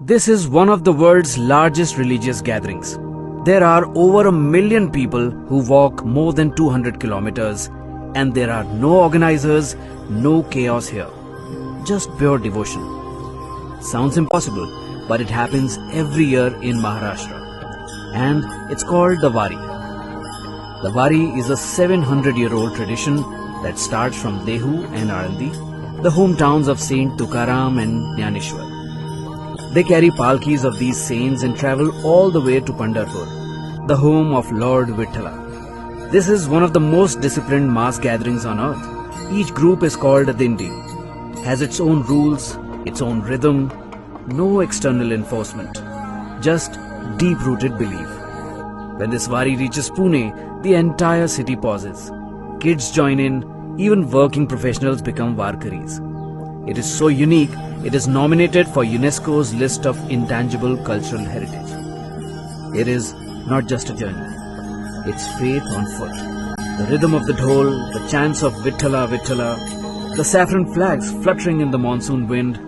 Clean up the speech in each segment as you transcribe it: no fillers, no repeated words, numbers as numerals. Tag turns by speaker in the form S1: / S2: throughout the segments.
S1: This is one of the world's largest religious gatherings. There are over 1 million people who walk more than 200 kilometers, and there are no organizers, no chaos here. Just pure devotion. Sounds impossible, but it happens every year in Maharashtra. And it's called the Wari. The Wari is a 700-year-old tradition that starts from Dehu and Alandi, the hometowns of Saint Tukaram and Jnaneshwar. They carry palkis of these saints and travel all the way to Pandharpur, the home of Lord Vithala. This is one of the most disciplined mass gatherings on earth. Each group is called a Dindi, has its own rules, its own rhythm, no external enforcement, just deep-rooted belief. When this Wari reaches Pune, the entire city pauses. Kids join in, even working professionals become Warkaris. It is so unique, it is nominated for UNESCO's list of intangible cultural heritage. It is not just a journey, it's faith on foot. The rhythm of the dhol, the chants of Vithala Vithala, the saffron flags fluttering in the monsoon wind,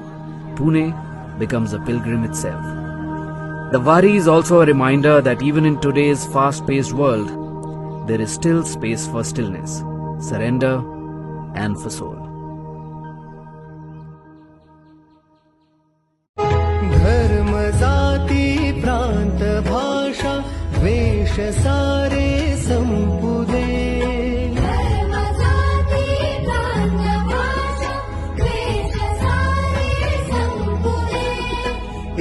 S1: Pune becomes a pilgrim itself. The Wari is also a reminder that even in today's fast-paced world, there is still space for stillness, surrender, and for soul.
S2: धर्म जाती प्रांत भाषा वेश सारे संपुदे
S3: धर्म जाती प्रांत भाषा वेश सारे संपुदे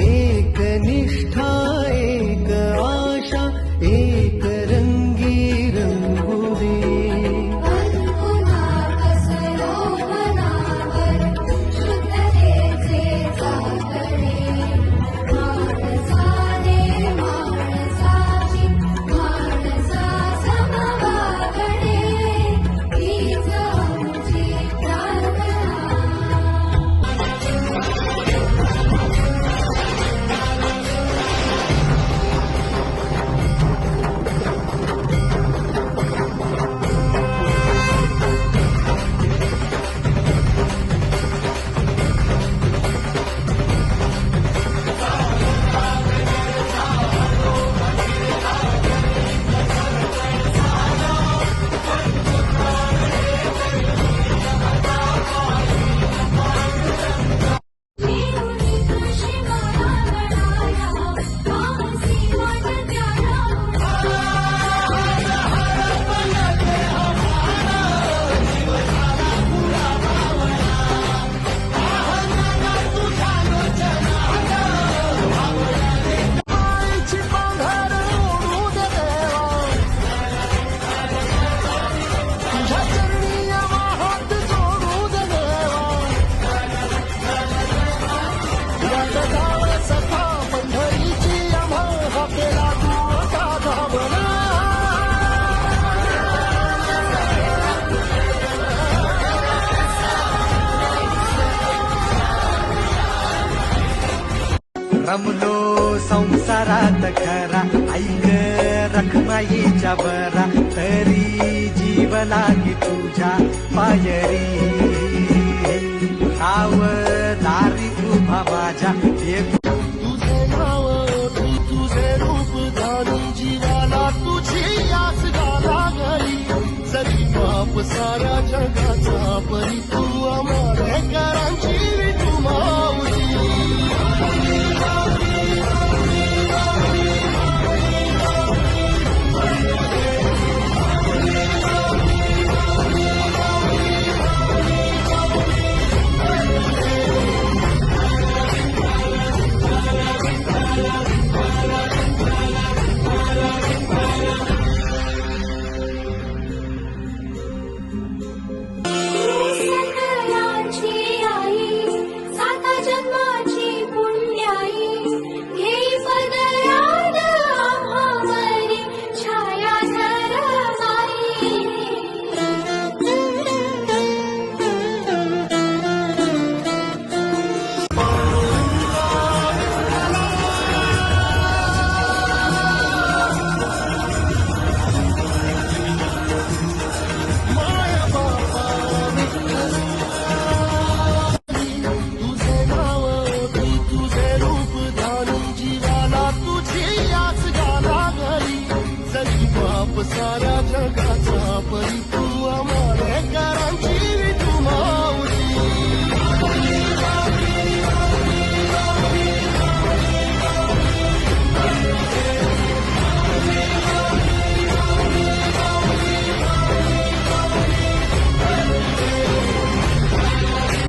S2: एक निष्ठा एक आशा एक रंगी रंगुदे
S3: पुन्हा कसरो मनावर शुद्धतेचे जागणे माणसाने माणसाची माणसा समवागणे हीच आमची प्रार्थना.
S2: रमलो संसारात खरा ऐक रखमाईच्या बरा तरी जीव लागी तुझ्या पायरी नाव दारी उभा माझ्या तुझे नाव तुझे रूप धारी जीवाला तुझी आस लागली जरी माप साऱ्या जगाचा परी तू आम्हाला करांची तू माऊली
S3: सत
S2: जगाचा परिपूर्ण